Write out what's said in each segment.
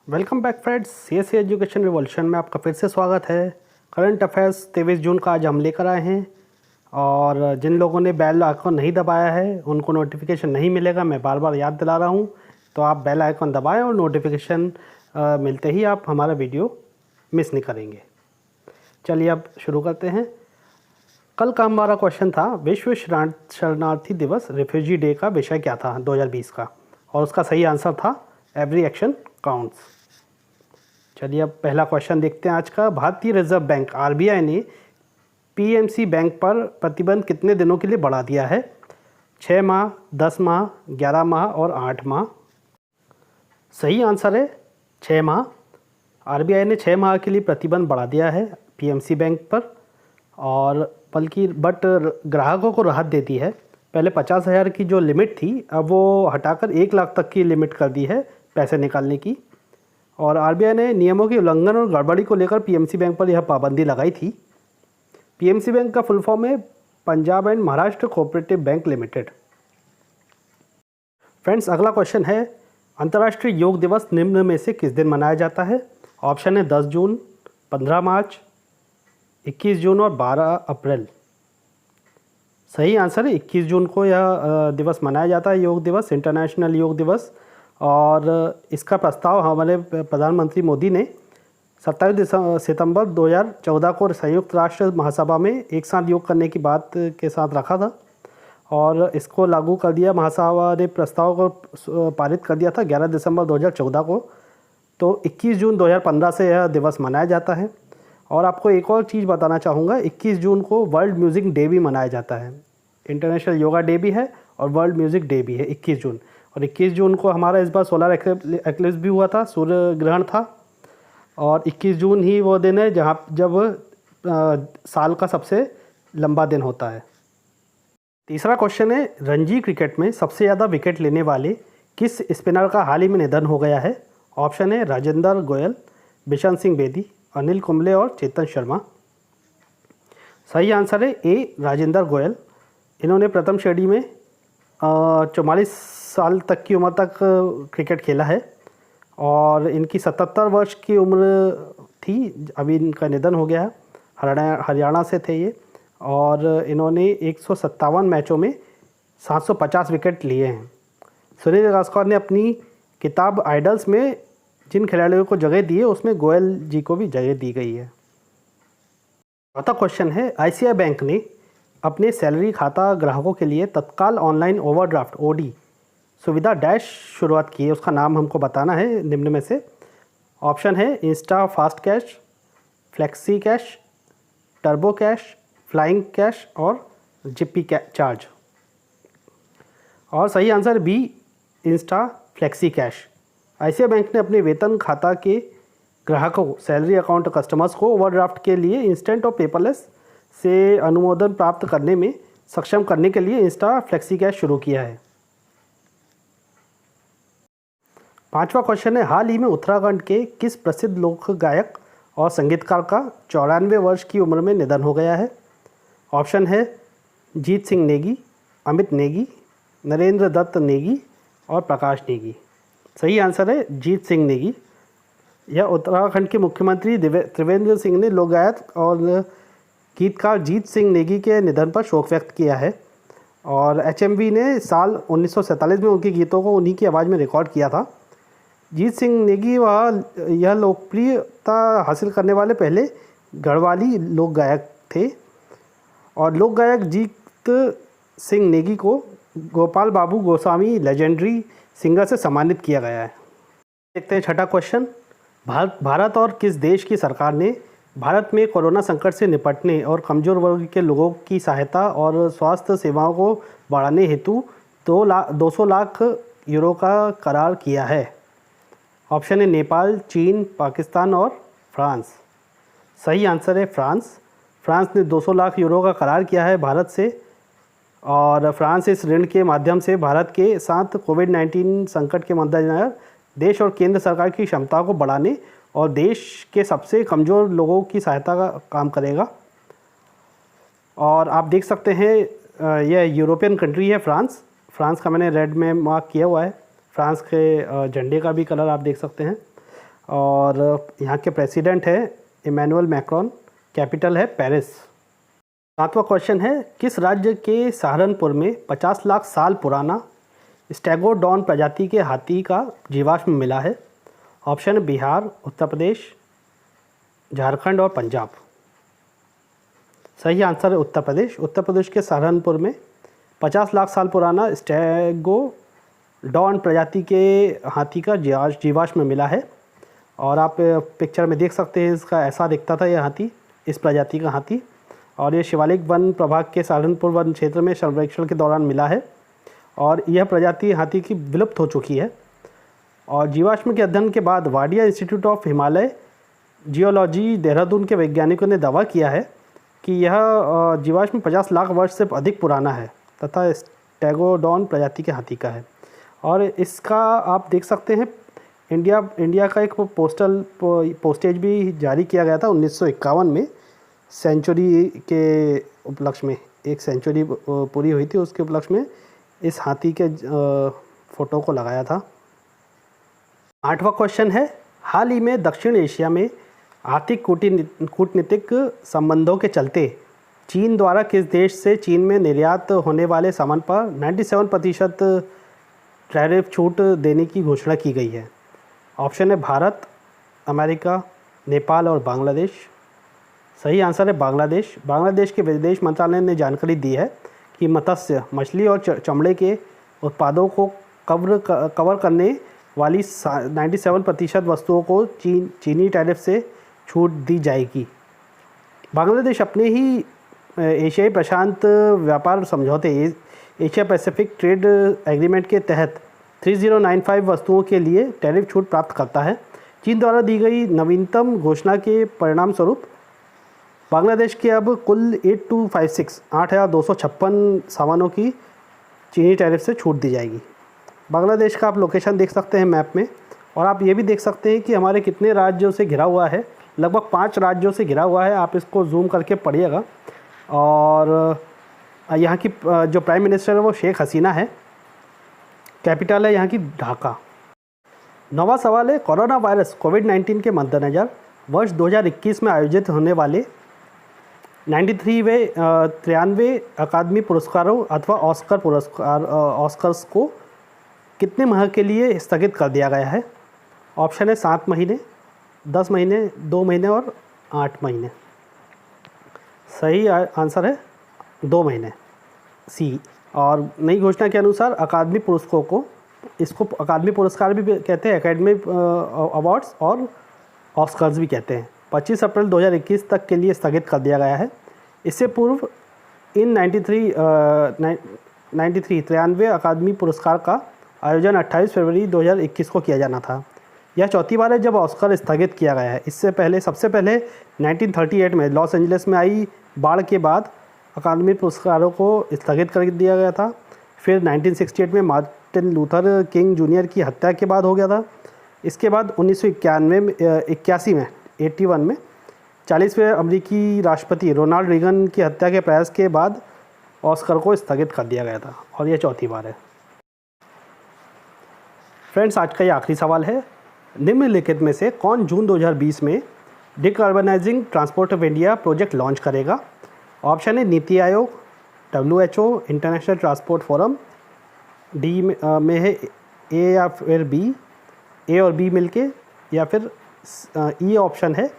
Welcome back friends, CSC education revolution में आपका फिर से स्वागत है। करंट अफेयर्स 23 जून का आज हम लेकर आए हैं और जिन लोगों ने बेल आइकन नहीं दबाया है उनको नोटिफिकेशन नहीं मिलेगा। मैं बार बार याद दिला रहा हूं, तो आप बेल आइकन दबाएं और नोटिफिकेशन मिलते ही आप हमारा वीडियो मिस नहीं करेंगे। चलिए अब शुरू करते हैं। कल का हमारा क्वेश्चन था विश्व शरणार्थी दिवस रिफ्यूजी डे का विषय क्या था 2020 का, और उसका सही आंसर था एवरी एक्शन काउंट्स। चलिए अब पहला क्वेश्चन देखते हैं आज का। भारतीय रिजर्व बैंक आरबीआई ने पीएमसी बैंक पर प्रतिबंध कितने दिनों के लिए बढ़ा दिया है? 6 माह, 10 माह, 11 माह और 8 माह। सही आंसर है 6 माह। आरबीआई ने 6 माह के लिए प्रतिबंध बढ़ा दिया है पीएमसी बैंक पर, और बल्कि ग्राहकों को राहत देती है। पहले 50,000 की जो लिमिट थी अब वो हटाकर 1 लाख तक की लिमिट कर दी है पैसे निकालने की। और आरबीआई ने नियमों के उल्लंघन और गड़बड़ी को लेकर पीएमसी बैंक पर यह पाबंदी लगाई थी। पीएमसी बैंक का फुल फॉर्म है Punjab and Maharashtra cooperative bank limited. Friends, अगला क्वेश्चन है अंतर्राष्ट्रीय योग दिवस निम्न में से किस दिन मनाया जाता है? ऑप्शन है 10 जून, 15 मार्च, 21 जून और 12 अप्रैल। सही आंसर है 21 जून को यह दिवस मनाया जाता है, योग दिवस, इंटरनेशनल योग दिवस। और इसका प्रस्ताव हमारे प्रधानमंत्री मोदी ने 27 सितंबर 2014 को संयुक्त राष्ट्र महासभा में एक साथ योग करने की बात के साथ रखा था, और इसको लागू कर दिया। महासभा ने प्रस्ताव को पारित कर दिया था 11 दिसंबर 2014 को। तो 21 जून 2015 से यह दिवस मनाया जाता है। और आपको एक और चीज़ बताना चाहूँगा, 21 जून को वर्ल्ड म्यूज़िक डे भी मनाया जाता है। इंटरनेशनल योगा डे भी है और वर्ल्ड म्यूज़िक डे भी है 21 जून। और 21 जून को हमारा इस बार सोलर एक्लिप्स भी हुआ था, सूर्य ग्रहण था। और 21 जून ही वो दिन है जब साल का सबसे लंबा दिन होता है। तीसरा क्वेश्चन है रणजी क्रिकेट में सबसे ज़्यादा विकेट लेने वाले किस स्पिनर का हाल ही में निधन हो गया है? ऑप्शन है राजेंद्र गोयल, बिशन सिंह बेदी, अनिल कुंबले और चेतन शर्मा। सही आंसर है ए राजेंद्र गोयल। इन्होंने प्रथम श्रेणी में 44 साल तक की उम्र तक क्रिकेट खेला है और इनकी 77 वर्ष की उम्र थी, अभी इनका निधन हो गया है। हरियाणा से थे ये, और इन्होंने 157 मैचों में 750 विकेट लिए हैं। सुनील गावस्कर ने अपनी किताब आइडल्स में जिन खिलाड़ियों को जगह दी है उसमें गोयल जी को भी जगह दी गई है। चौथा क्वेश्चन है आईसीआई बैंक ने अपने सैलरी खाता ग्राहकों के लिए तत्काल ऑनलाइन ओवरड्राफ्ट ओडी सुविधा डैश शुरुआत की है, उसका नाम हमको बताना है निम्न में से। ऑप्शन है insta fast cash, flexi cash, turbo cash, flying cash और जिप्पी चार्ज। और सही answer B insta flexi cash. ICI bank ने अपने वेतन खाता के ग्राहकों, सैलरी अकाउंट कस्टमर्स को ओवरड्राफ्ट के लिए इंस्टेंट और पेपरलेस से अनुमोदन प्राप्त करने में सक्षम करने के लिए इंस्टा फ्लेक्सी कैश शुरू किया है। पांचवा क्वेश्चन है हाल ही में उत्तराखंड के किस प्रसिद्ध लोक गायक और संगीतकार का 94 वर्ष की उम्र में निधन हो गया है? ऑप्शन है जीत सिंह नेगी, अमित नेगी, नरेंद्र दत्त नेगी और प्रकाश नेगी। सही आंसर है जीत सिंह नेगी। यह उत्तराखंड के मुख्यमंत्री त्रिवेंद्र सिंह ने लोक गायक और गीतकार जीत सिंह नेगी के निधन पर शोक व्यक्त किया है। और एचएमवी ने साल 1947 में उनके गीतों को उन्हीं की आवाज़ में रिकॉर्ड किया था। जीत सिंह नेगी यह लोकप्रियता हासिल करने वाले पहले गढ़वाली लोक गायक थे। और लोक गायक जीत सिंह नेगी को गोपाल बाबू गोस्वामी लेजेंडरी सिंगर से सम्मानित किया गया है। देखते हैं छठा क्वेश्चन। भारत और किस देश की सरकार ने भारत में कोरोना संकट से निपटने और कमज़ोर वर्ग के लोगों की सहायता और स्वास्थ्य सेवाओं को बढ़ाने हेतु 200 लाख यूरो का करार किया है? ऑप्शन है नेपाल, चीन, पाकिस्तान और फ्रांस। सही आंसर है फ्रांस। फ्रांस ने 200 लाख यूरो का करार किया है भारत से, और फ्रांस इस ऋण के माध्यम से भारत के साथ कोविड-19 संकट के मद्देनज़र देश और केंद्र सरकार की क्षमता को बढ़ाने और देश के सबसे कमज़ोर लोगों की सहायता का काम करेगा। और आप देख सकते हैं यह यूरोपियन कंट्री है फ्रांस। फ्रांस का मैंने रेड में मार्क किया हुआ है। फ्रांस के झंडे का भी कलर आप देख सकते हैं। और यहाँ के प्रेसिडेंट है इमैनुअल मैक्रोन। कैपिटल है पेरिस। 7वां क्वेश्चन है, किस राज्य के सहारनपुर में 50 लाख साल पुराना स्टेगोडॉन प्रजाति के हाथी का जीवाश्म मिला है? ऑप्शन है बिहार, उत्तर प्रदेश, झारखंड और पंजाब। सही आंसर है उत्तर प्रदेश। उत्तर प्रदेश के सहारनपुर में 50 लाख साल पुराना स्टेगोडॉन प्रजाति के हाथी का जीवाश्म मिला है। और आप पिक्चर में देख सकते हैं इसका ऐसा दिखता था यह हाथी, इस प्रजाति का हाथी। और ये शिवालिक वन प्रभाग के सहारनपुर वन क्षेत्र में सर्वेक्षण के दौरान मिला है और यह प्रजाति हाथी की विलुप्त हो चुकी है। और जीवाश्म के अध्ययन के बाद Wadia institute of Himalaya geology Dehradun के वैज्ञानिकों ने दावा किया है कि यह जीवाश्म 50 लाख वर्ष से अधिक पुराना है तथा स्टेगोडॉन प्रजाति के हाथी का है। और इसका आप देख सकते हैं इंडिया का एक पोस्टेज भी जारी किया गया था 1951 में, सेंचुरी के उपलक्ष्य में। एक सेंचुरी पूरी हुई थी, उसके उपलक्ष्य में इस हाथी के फ़ोटो को लगाया था। 8वां क्वेश्चन है, हाल ही में दक्षिण एशिया में आर्थिक कूटनीतिक संबंधों के चलते चीन द्वारा किस देश से चीन में निर्यात होने वाले सामान पर 97% टैरिफ छूट देने की घोषणा की गई है? ऑप्शन है भारत, अमेरिका, नेपाल और बांग्लादेश। सही आंसर है बांग्लादेश। बांग्लादेश के विदेश मंत्रालय ने जानकारी दी है कि मत्स्य, मछली और चमड़े के उत्पादों को कवर करने वाली 97% वस्तुओं को चीनी टैरिफ से छूट दी जाएगी। बांग्लादेश अपने ही एशियाई प्रशांत व्यापार समझौते एशिया पैसिफिक ट्रेड एग्रीमेंट के तहत 3095 वस्तुओं के लिए टैरिफ छूट प्राप्त करता है। चीन द्वारा दी गई नवीनतम घोषणा के परिणाम स्वरूप बांग्लादेश के अब कुल 8256 सामानों की चीनी टैरिफ से छूट दी जाएगी। बांग्लादेश का आप लोकेशन देख सकते हैं मैप में। और आप ये भी देख सकते हैं कि हमारे कितने राज्यों से घिरा हुआ है, लगभग 5 राज्यों से घिरा हुआ है। आप इसको जूम करके पढ़िएगा। और यहाँ की जो प्राइम मिनिस्टर है वो शेख हसीना है। कैपिटल है यहाँ की ढाका। 9वां सवाल है, कोरोना वायरस कोविड-19 के मद्देनज़र वर्ष 2021 में आयोजित होने वाले 93वें अकादमी पुरस्कारों अथवा ऑस्कर्स को कितने माह के लिए स्थगित कर दिया गया है? ऑप्शन है 7 महीने, 10 महीने, 2 महीने और 8 महीने। सही आंसर है 2 महीने, सी। और नई घोषणा के अनुसार अकादमी पुरस्कारों को, इसको अकादमी पुरस्कार भी कहते हैं, एकेडमी अवार्ड्स और ऑस्कर्स भी कहते हैं, 25 अप्रैल 2021 तक के लिए स्थगित कर दिया गया है। इससे पूर्व इन 93वें अकादमी पुरस्कार का आयोजन 28 फरवरी 2021 को किया जाना था। यह चौथी बार है जब ऑस्कर स्थगित किया गया है। इससे पहले सबसे पहले 1938 में लॉस एंजलिस में आई बाढ़ के बाद अकादमी पुरस्कारों को स्थगित कर दिया गया था। फिर 1968 में मार्टिन लूथर किंग जूनियर की हत्या के बाद हो गया था। इसके बाद 1981 में 81 में 40वें अमेरिकी राष्ट्रपति रोनाल्ड रीगन की हत्या के प्रयास के बाद ऑस्कर को स्थगित कर दिया गया था और यह चौथी बार है। फ्रेंड्स, आज का ये आखिरी सवाल है, निम्नलिखित में से कौन जून 2020 में decarbonising transport of India project launch करेगा? ऑप्शन है NITI Aayog, WHO, international transport forum, D में है ए या फिर बी, ए और बी मिलके, या फिर ई ऑप्शन है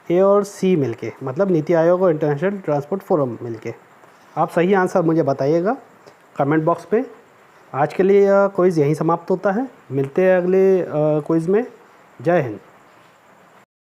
ए और सी मिलके, मतलब नीति आयोग और इंटरनेशनल ट्रांसपोर्ट फोरम मिलके। आप सही आंसर मुझे बताइएगा कमेंट बॉक्स पे। आज के लिए क्विज़ यहीं समाप्त होता है। मिलते हैं अगले क्विज़ में। जय हिंद।